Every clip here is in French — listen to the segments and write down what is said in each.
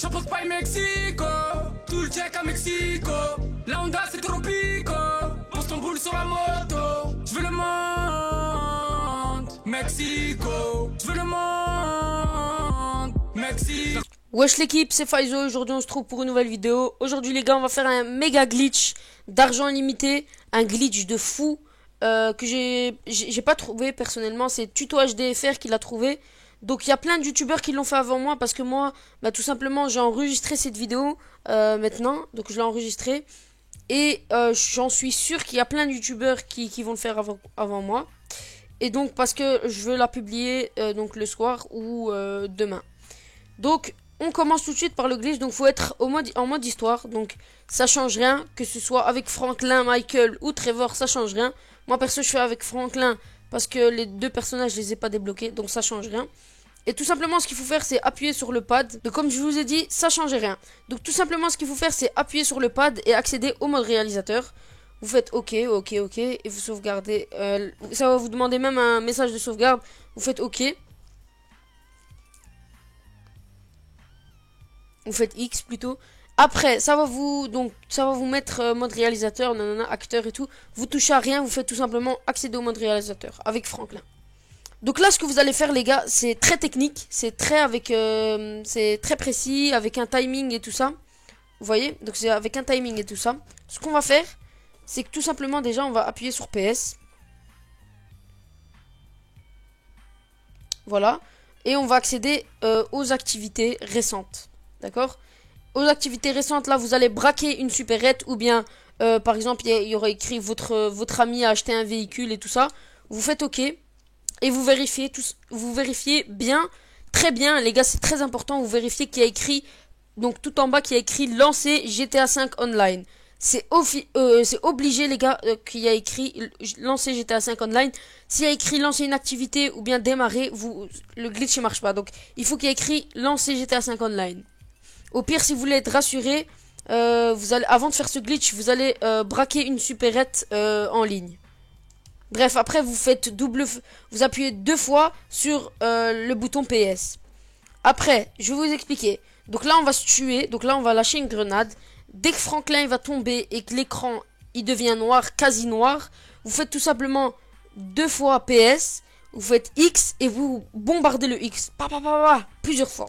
Chapeau de paille Mexico, tout le check à Mexico. La Honda c'est tropico, pose ton boule sur la moto. Je veux le monde, Mexico. Je veux le monde, Mexico. Wesh l'équipe, c'est Faizo, aujourd'hui on se trouve pour une nouvelle vidéo. Aujourd'hui les gars, on va faire un méga glitch d'argent illimité, un glitch de fou que j'ai pas trouvé personnellement, c'est Tuto HDFR qui l'a trouvé. Donc il y a plein de youtubeurs qui l'ont fait avant moi parce que moi, bah, tout simplement j'ai enregistré cette vidéo maintenant, donc je l'ai enregistrée. Et j'en suis sûr qu'il y a plein de youtubeurs qui vont le faire avant moi. Et donc parce que je veux la publier donc le soir ou demain. Donc on commence tout de suite par le glitch, donc faut être en mode histoire, donc ça change rien, que ce soit avec Franklin, Michael ou Trevor, ça change rien. Moi perso je fais avec Franklin parce que les deux personnages je les ai pas débloqués, donc ça change rien. Et tout simplement ce qu'il faut faire c'est appuyer sur le pad, donc comme je vous ai dit ça change rien. Donc tout simplement ce qu'il faut faire c'est appuyer sur le pad et accéder au mode réalisateur. Vous faites ok, et vous sauvegardez, ça va vous demander même un message de sauvegarde, vous faites ok. Vous faites X plutôt. Après, ça va vous mettre mode réalisateur, nanana, acteur et tout. Vous touchez à rien, vous faites tout simplement accéder au mode réalisateur avec Franklin. Donc là, ce que vous allez faire, les gars, c'est très technique, c'est très précis, avec un timing et tout ça. Vous voyez? Donc c'est avec un timing et tout ça. Ce qu'on va faire, c'est que tout simplement déjà, on va appuyer sur PS. Voilà. Et on va accéder aux activités récentes. D'accord? Aux activités récentes, là, vous allez braquer une supérette ou bien, par exemple, il y aura écrit votre ami a acheté un véhicule et tout ça. Vous faites OK et vous vérifiez bien, très bien, les gars, c'est très important. Vous vérifiez qu'il y a écrit, donc tout en bas, qu'il y a écrit lancer GTA 5 online. C'est obligé, les gars, qu'il y a écrit lancer GTA 5 online. S'il y a écrit lancer une activité ou bien démarrer, le glitch ne marche pas. Donc, il faut qu'il y ait écrit lancer GTA 5 online. Au pire, si vous voulez être rassuré, avant de faire ce glitch, vous allez braquer une supérette en ligne. Bref, après vous appuyez 2 fois sur le bouton PS. Après, je vais vous expliquer. Donc là, on va se tuer. Donc là, on va lâcher une grenade. Dès que Franklin il va tomber et que l'écran il devient noir, quasi noir, vous faites tout simplement 2 fois PS. Vous faites X et vous bombardez le X. Plusieurs fois.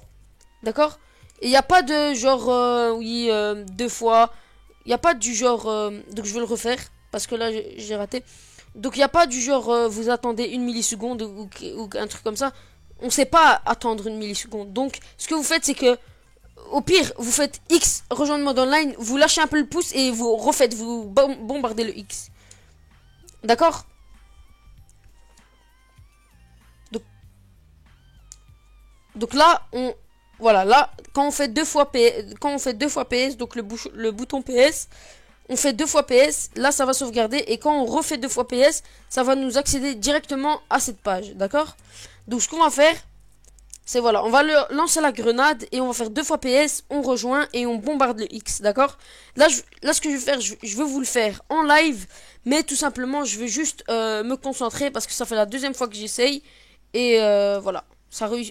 D'accord? Et il n'y a pas de genre, 2 fois. Il n'y a pas du genre, donc je vais le refaire, parce que là j'ai raté. Donc il n'y a pas du genre, vous attendez 1 milliseconde ou un truc comme ça. On ne sait pas attendre 1 milliseconde. Donc ce que vous faites, c'est que, au pire, vous faites X, rejoindre mode online, vous lâchez un peu le pouce et vous refaites, vous bombardez le X. D'accord? Donc là, voilà, là, quand on fait 2 fois PS, donc le bouton PS, on fait 2 fois PS, là ça va sauvegarder, et quand on refait 2 fois PS, ça va nous accéder directement à cette page, d'accord? Donc ce qu'on va faire, c'est voilà, on va lancer la grenade, et on va faire 2 fois PS, on rejoint, et on bombarde le X, d'accord? Là, ce que je vais faire, je veux vous le faire en live, mais tout simplement, je vais juste me concentrer, parce que ça fait la 2e fois que j'essaye, et voilà.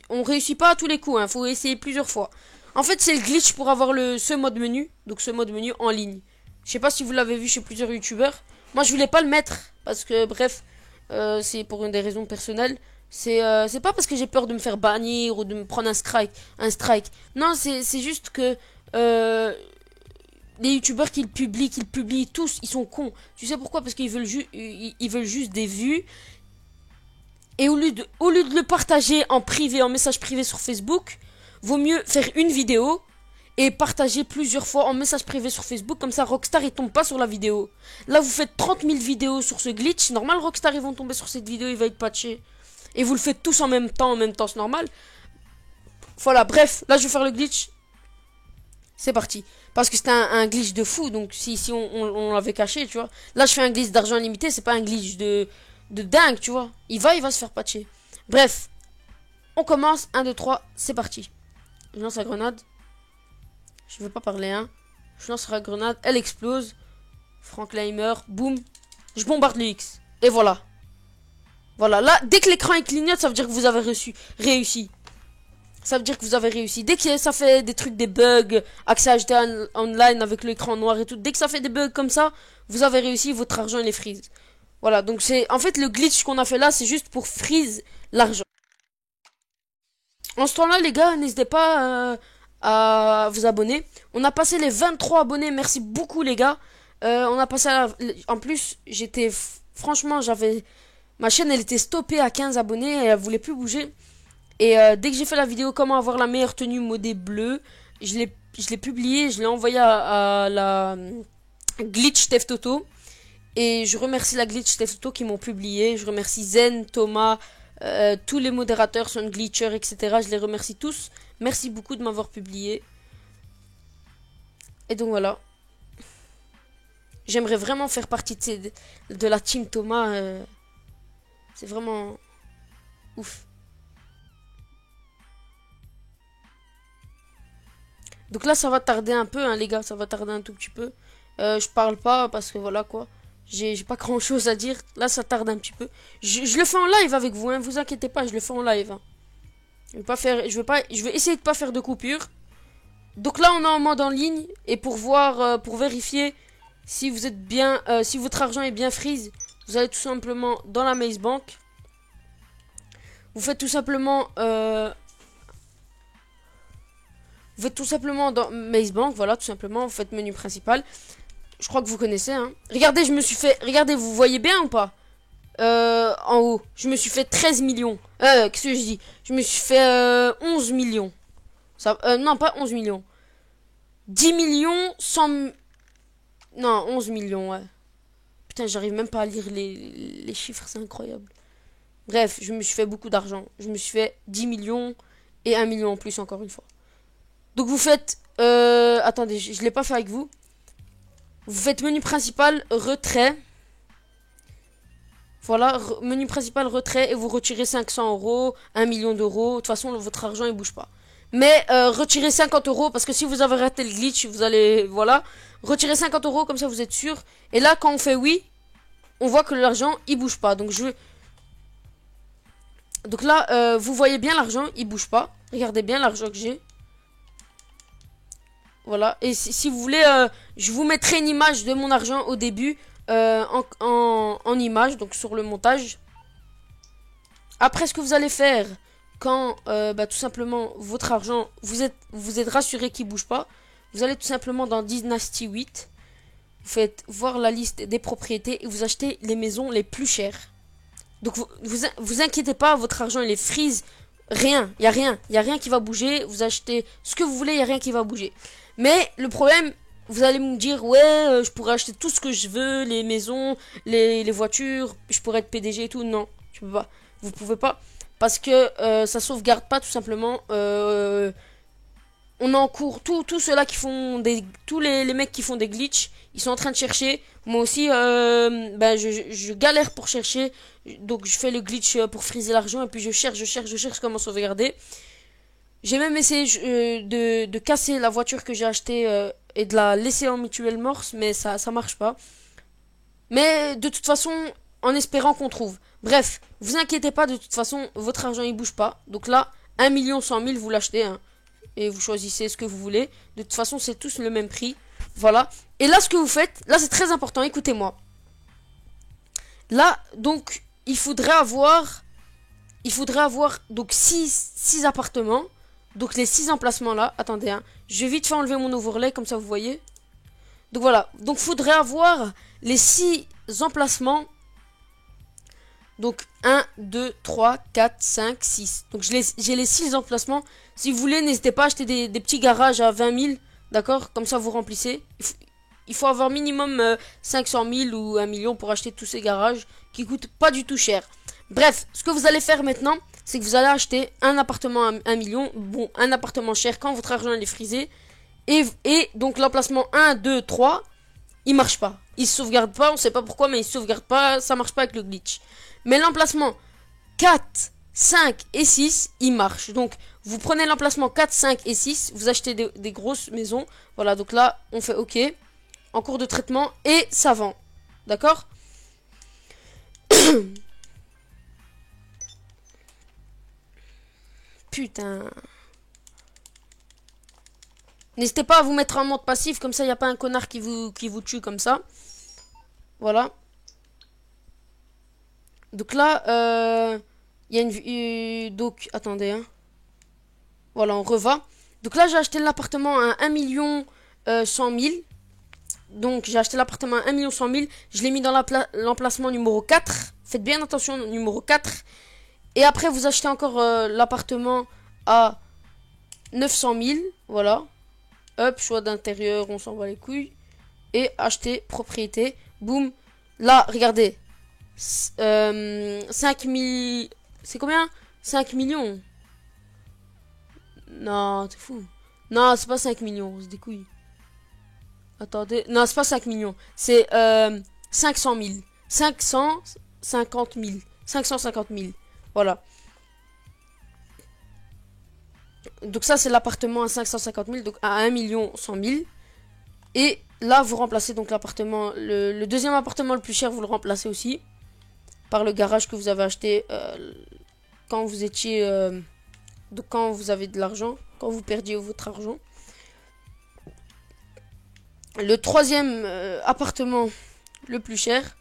On réussit pas à tous les coups, hein, faut essayer plusieurs fois. En fait, c'est le glitch pour avoir ce mode menu, donc ce mode menu en ligne. Je sais pas si vous l'avez vu chez plusieurs youtubeurs. Moi, je voulais pas le mettre parce que, bref, c'est pour des raisons personnelles. C'est pas parce que j'ai peur de me faire bannir ou de me prendre un strike. Non, c'est juste que les youtubeurs qui le publient tous, ils sont cons. Tu sais pourquoi? Parce qu'ils veulent juste des vues. Et au lieu de le partager en privé, en message privé sur Facebook, vaut mieux faire une vidéo et partager plusieurs fois en message privé sur Facebook. Comme ça, Rockstar, il tombe pas sur la vidéo. Là, vous faites 30 000 vidéos sur ce glitch. Normal, Rockstar, ils vont tomber sur cette vidéo, il va être patché. Et vous le faites tous en même temps, c'est normal. Voilà, bref, là, je vais faire le glitch. C'est parti. Parce que c'était un glitch de fou, donc si on l'avait caché, tu vois. Là, je fais un glitch d'argent limité, c'est pas un glitch de dingue, tu vois. Il va se faire patcher. Bref, on commence. 1, 2, 3, c'est parti. Je lance la grenade. Je veux pas parler, hein. Je lance la grenade, elle explose. Franklin il meurt, boum. Je bombarde le X. Et voilà. Voilà, là, dès que l'écran est clignote, ça veut dire que vous avez réussi. ça veut dire que vous avez réussi. Dès que ça fait des trucs, des bugs, accès HD online avec l'écran noir et tout, dès que ça fait des bugs comme ça, vous avez réussi, votre argent il est freeze. Voilà, donc c'est en fait le glitch qu'on a fait là, c'est juste pour freeze l'argent. En ce temps-là, les gars, n'hésitez pas à vous abonner. On a passé les 23 abonnés, merci beaucoup les gars. On a passé en plus, franchement, ma chaîne elle était stoppée à 15 abonnés et elle voulait plus bouger. Et dès que j'ai fait la vidéo comment avoir la meilleure tenue modée bleue, je l'ai publié, je l'ai envoyé à la Glitch Tef Toto. Et je remercie la Glitch Tef Toto qui m'ont publié. Je remercie Zen, Thomas, tous les modérateurs, Son Glitcher, etc. Je les remercie tous. Merci beaucoup de m'avoir publié. Et donc voilà. J'aimerais vraiment faire partie de la team Thomas. C'est vraiment ouf. Donc là, ça va tarder un peu, hein, les gars. Ça va tarder un tout petit peu. Je parle pas parce que voilà quoi. J'ai pas grand chose à dire. Là, ça tarde un petit peu. Je le fais en live avec vous, hein. Vous inquiétez pas, je le fais en live. Hein. Je vais essayer de pas faire de coupure. Donc là, on est en mode en ligne. Et pour voir, pour vérifier si vous êtes bien, si votre argent est bien freeze, vous allez tout simplement dans la Maze Bank. Vous faites tout simplement, dans Maze Bank, voilà, tout simplement. Vous faites menu principal. Je crois que vous connaissez, hein. Regardez, regardez, vous voyez bien ou pas? En haut, je me suis fait 13 millions. Qu'est-ce que je dis? Je me suis fait 11 millions. Ça, non, pas 11 millions. 10 millions, 100... Non, 11 millions, ouais. Putain, j'arrive même pas à lire les chiffres, c'est incroyable. Bref, je me suis fait beaucoup d'argent. Je me suis fait 10 millions et 1 million en plus, encore une fois. Donc vous faites... attendez, je l'ai pas fait avec vous. Vous faites menu principal, retrait. Voilà, menu principal, retrait. Et vous retirez 500 €, 1 million d'euros. De toute façon, votre argent, il bouge pas. Mais retirez 50 € parce que si vous avez raté le glitch, vous allez... Voilà. Retirez 50 €, comme ça vous êtes sûr. Et là, quand on fait oui, on voit que l'argent, il bouge pas. Donc là, vous voyez bien l'argent, il bouge pas. Regardez bien l'argent que j'ai. Voilà, et si vous voulez, je vous mettrai une image de mon argent au début en image, donc sur le montage. Après, ce que vous allez faire quand tout simplement votre argent, vous êtes rassuré qu'il bouge pas, vous allez tout simplement dans Dynasty 8, vous faites voir la liste des propriétés et vous achetez les maisons les plus chères. Donc vous inquiétez pas, votre argent il est freeze, rien, il y a rien qui va bouger, vous achetez ce que vous voulez, il y a rien qui va bouger. Mais le problème, vous allez me dire, ouais, je pourrais acheter tout ce que je veux, les maisons, les voitures, je pourrais être PDG et tout. Non, je peux pas. Vous pouvez pas. Parce que ça sauvegarde pas tout simplement. On est en cours. Tous ceux-là qui font tous les mecs qui font des glitches, ils sont en train de chercher. Moi aussi, je galère pour chercher. Donc je fais le glitch pour friser l'argent. Et puis je cherche comment sauvegarder. J'ai même essayé de casser la voiture que j'ai achetée et de la laisser en mutuelle morse, mais ça marche pas. Mais de toute façon, en espérant qu'on trouve. Bref, vous inquiétez pas, de toute façon, votre argent il bouge pas. Donc là, 1 100 000, vous l'achetez, hein, et vous choisissez ce que vous voulez. De toute façon, c'est tous le même prix. Voilà. Et là, ce que vous faites, là c'est très important, écoutez-moi. Là, donc, il faudrait avoir donc 6 appartements. Donc les 6 emplacements là, attendez, hein, je vais vite fait enlever mon overlay, comme ça vous voyez. Donc voilà, donc faudrait avoir les 6 emplacements. Donc 1, 2, 3, 4, 5, 6. Donc j'ai les 6 emplacements. Si vous voulez, n'hésitez pas à acheter des petits garages à 20 000, d'accord? Comme ça vous remplissez. Il faut avoir minimum 500 000 ou 1 million pour acheter tous ces garages qui coûtent pas du tout cher. Bref, ce que vous allez faire maintenant, c'est que vous allez acheter un appartement à 1 million. Bon, un appartement cher quand votre argent est frisé. Et donc l'emplacement 1, 2, 3, il marche pas. Il se sauvegarde pas, on sait pas pourquoi, mais il se sauvegarde pas, ça marche pas avec le glitch. Mais l'emplacement 4, 5 et 6, il marche. Donc vous prenez l'emplacement 4, 5 et 6, vous achetez des grosses maisons. Voilà, donc là, on fait OK. En cours de traitement et ça vend. D'accord? Putain. N'hésitez pas à vous mettre en mode passif, comme ça il n'y a pas un connard qui vous tue comme ça. Voilà. Donc là, il y a donc, attendez, hein. Voilà, on reva. Donc là, j'ai acheté l'appartement à 1 100 000. Donc j'ai acheté l'appartement à 1 100 000. Je l'ai mis dans l'emplacement numéro 4. Faites bien attention, numéro 4. Et après, vous achetez encore l'appartement à 900 000. Voilà. Hop, choix d'intérieur, on s'en bat les couilles. Et acheter propriété. Boum. Là, regardez. 5 000... C'est combien? 5 millions. Non, t'es fou. Non, c'est pas 5 millions, c'est des couilles. Attendez. Non, c'est pas 5 millions. C'est 500 000. 550 000. 550 000. Voilà. Donc ça, c'est l'appartement à 550 000. Donc à 1 100 000. Et là, vous remplacez donc l'appartement. Le deuxième appartement le plus cher, vous le remplacez aussi. Par le garage que vous avez acheté quand vous étiez... donc quand vous avez de l'argent. Quand vous perdiez votre argent. Le troisième appartement le plus cher,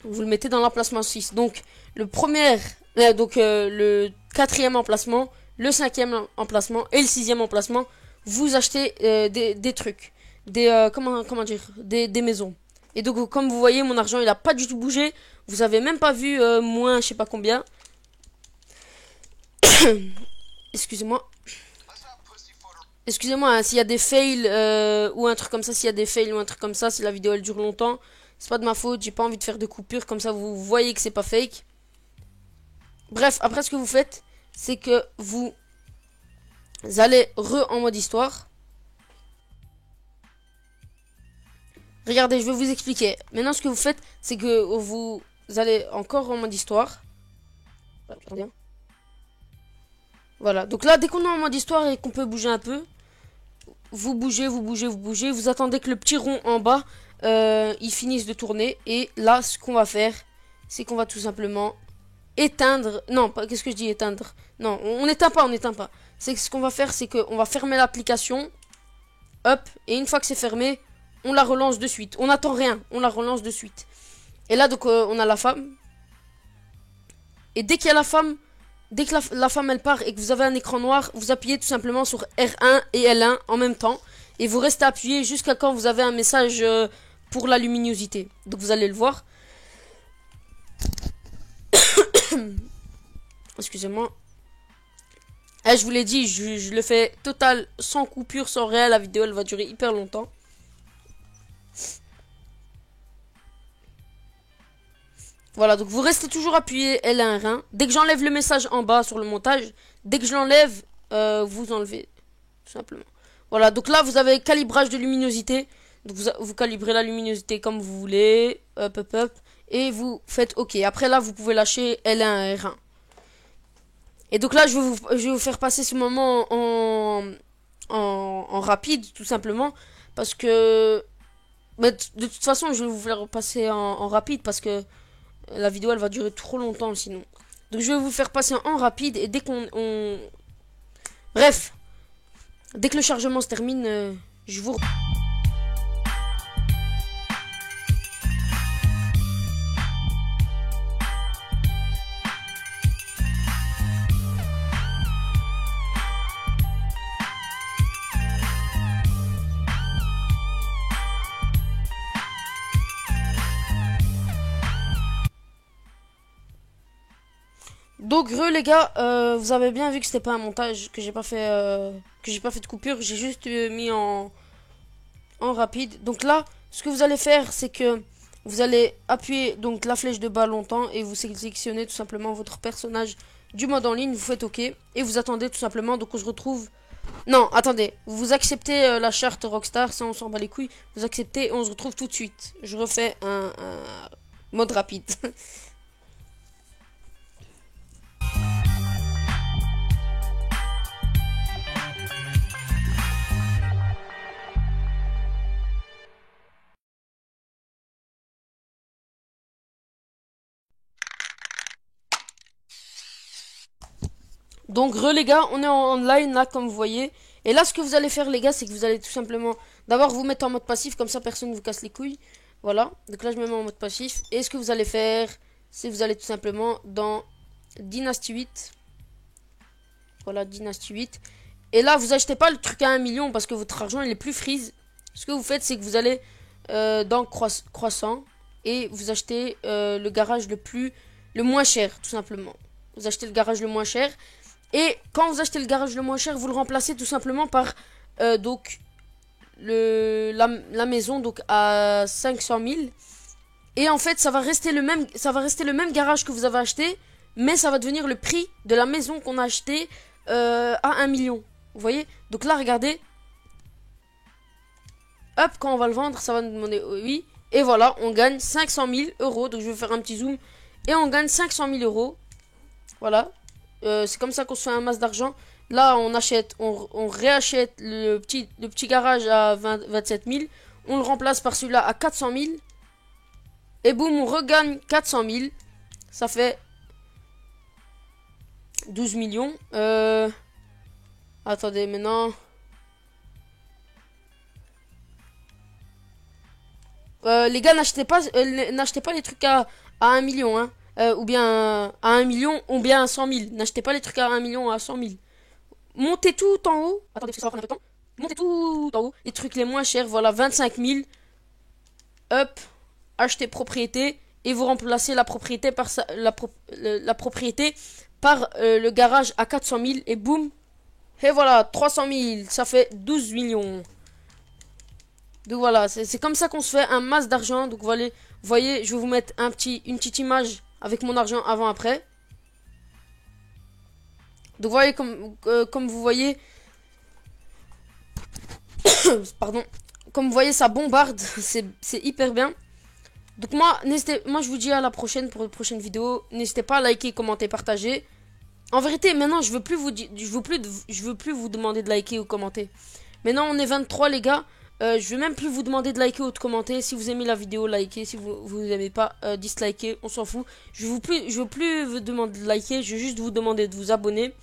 vous le mettez dans l'emplacement 6. Donc le premier, le quatrième emplacement, le cinquième emplacement et le sixième emplacement, vous achetez des trucs, comment dire, des maisons. Et donc comme vous voyez, mon argent il a pas du tout bougé. Vous avez même pas vu moins je sais pas combien. Excusez-moi. Excusez-moi, hein, s'il y a des fails ou un truc comme ça, s'il y a des fails ou un truc comme ça, si la vidéo elle dure longtemps, c'est pas de ma faute, j'ai pas envie de faire de coupures, comme ça vous voyez que c'est pas fake. Bref, après ce que vous faites, c'est que vous allez en mode histoire. Regardez, je vais vous expliquer. Maintenant ce que vous faites, c'est que vous allez encore en mode histoire. Voilà, donc là, dès qu'on est en mode histoire et qu'on peut bouger un peu, vous bougez, vous attendez que le petit rond en bas, il finisse de tourner. Et là, ce qu'on va faire, c'est qu'on va tout simplement éteindre. Non, qu'est-ce que je dis éteindre? Non, on n'éteint pas, C'est que ce qu'on va faire, c'est qu'on va fermer l'application. Hop, et une fois que c'est fermé, on la relance de suite. On n'attend rien, on la relance de suite. Et là, donc, on a la femme. Et dès qu'il y a la femme... Dès que la femme elle part et que vous avez un écran noir, vous appuyez tout simplement sur R1 et L1 en même temps. Et vous restez appuyé jusqu'à quand vous avez un message pour la luminosité. Donc vous allez le voir. Excusez-moi. Je vous l'ai dit, je le fais total sans coupure, sans rien. La vidéo elle va durer hyper longtemps. Voilà, donc vous restez toujours appuyé L1 R1. Dès que j'enlève le message en bas sur le montage, dès que je l'enlève, vous enlevez. Tout simplement. Voilà, donc là vous avez calibrage de luminosité. Donc vous calibrez la luminosité comme vous voulez. Hop. Et vous faites OK. Après là, vous pouvez lâcher L1 R1. Et donc là, je vais vous faire passer ce moment en rapide, tout simplement. Parce que... Mais de toute façon, je vais vous faire passer en rapide parce que... La vidéo elle va durer trop longtemps sinon. Donc je vais vous faire passer en rapide. Et dès Bref. Dès que le chargement se termine, je vous... Donc les gars, vous avez bien vu que c'était pas un montage, que j'ai pas fait de coupure, j'ai juste mis en rapide. Donc là, ce que vous allez faire, c'est que vous allez appuyer donc la flèche de bas longtemps et vous sélectionnez tout simplement votre personnage du mode en ligne, vous faites OK et vous attendez tout simplement. Donc on se retrouve. Non, attendez, vous acceptez la charte Rockstar, ça on s'en bat les couilles. Vous acceptez et on se retrouve tout de suite. Je refais un mode rapide. Donc les gars, on est en online là comme vous voyez. Et là ce que vous allez faire les gars, c'est que vous allez tout simplement d'abord vous mettre en mode passif, comme ça personne ne vous casse les couilles. Voilà, donc là je me mets en mode passif. Et ce que vous allez faire, c'est que vous allez tout simplement dans Dynasty 8. Voilà, Dynasty 8. Et là vous achetez pas le truc à 1 million parce que votre argent il est plus freeze. Ce que vous faites, c'est que vous allez dans croissant et vous achetez le garage le moins cher tout simplement. Vous achetez le garage le moins cher. Et quand vous achetez le garage le moins cher, vous le remplacez tout simplement par donc la maison donc à 500 000. Et en fait, ça va rester le même garage que vous avez acheté, mais ça va devenir le prix de la maison qu'on a acheté à 1 million. Vous voyez? Donc là, regardez. Hop, quand on va le vendre, ça va nous demander oui. Et voilà, on gagne 500 000 euros. Donc je vais faire un petit zoom. Et on gagne 500 000 euros. Voilà. C'est comme ça qu'on se fait un masse d'argent. Là, on réachète le petit garage à 27 000. On le remplace par celui-là à 400 000. Et boum, on regagne 400 000. Ça fait 12 millions. Attendez, maintenant. Les gars, n'achetez pas les trucs à 1 million, hein. Ou bien à 1 million, ou bien à 100 000. N'achetez pas les trucs à 1 million, à 100 000. Montez tout en haut. Attendez, ça va prendre un peu de temps. Montez tout en haut. Les trucs les moins chers, voilà, 25 000. Hop, achetez propriété. Et vous remplacez la propriété par le garage à 400 000. Et boum. Et voilà, 300 000. Ça fait 12 millions. Donc voilà, c'est comme ça qu'on se fait un masse d'argent. Donc voilà, vous voyez, je vais vous mettre une petite image avec mon argent avant-après. Donc vous voyez, comme vous voyez, pardon, comme vous voyez, ça bombarde, c'est hyper bien. Donc moi je vous dis à la prochaine pour une prochaine vidéo. N'hésitez pas à liker, commenter, partager. En vérité, maintenant je veux plus vous demander de liker ou commenter. Maintenant on est 23 les gars. Je vais même plus vous demander de liker ou de commenter. Si vous aimez la vidéo, likez. Si vous aimez pas, dislikez. On s'en fout. Je veux plus vous demander de liker. Je vais juste vous demander de vous abonner.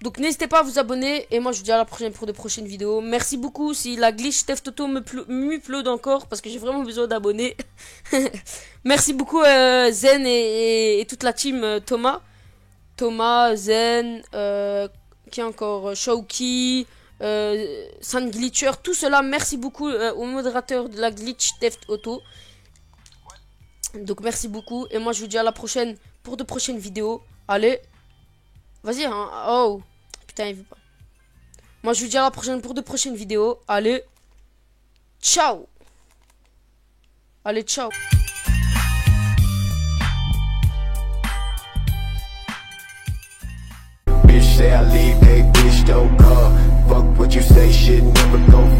Donc n'hésitez pas à vous abonner. Et moi je vous dis à la prochaine pour de prochaines vidéos. Merci beaucoup. Si la glitch Teftoto m'upload encore, parce que j'ai vraiment besoin d'abonnés. Merci beaucoup Zen et toute la team Thomas, Zen, qui encore Shauki, Sun Glitcher, tout cela. Merci beaucoup au modérateur de la glitch Theft Auto. Donc merci beaucoup. Et moi je vous dis à la prochaine pour de prochaines vidéos. Allez, vas-y hein. Oh putain, il veut pas. Moi je vous dis à la prochaine pour de prochaines vidéos. Allez, ciao. Allez, ciao. Bitch say I leave, hey bitch don't call. Fuck what you say, shit never go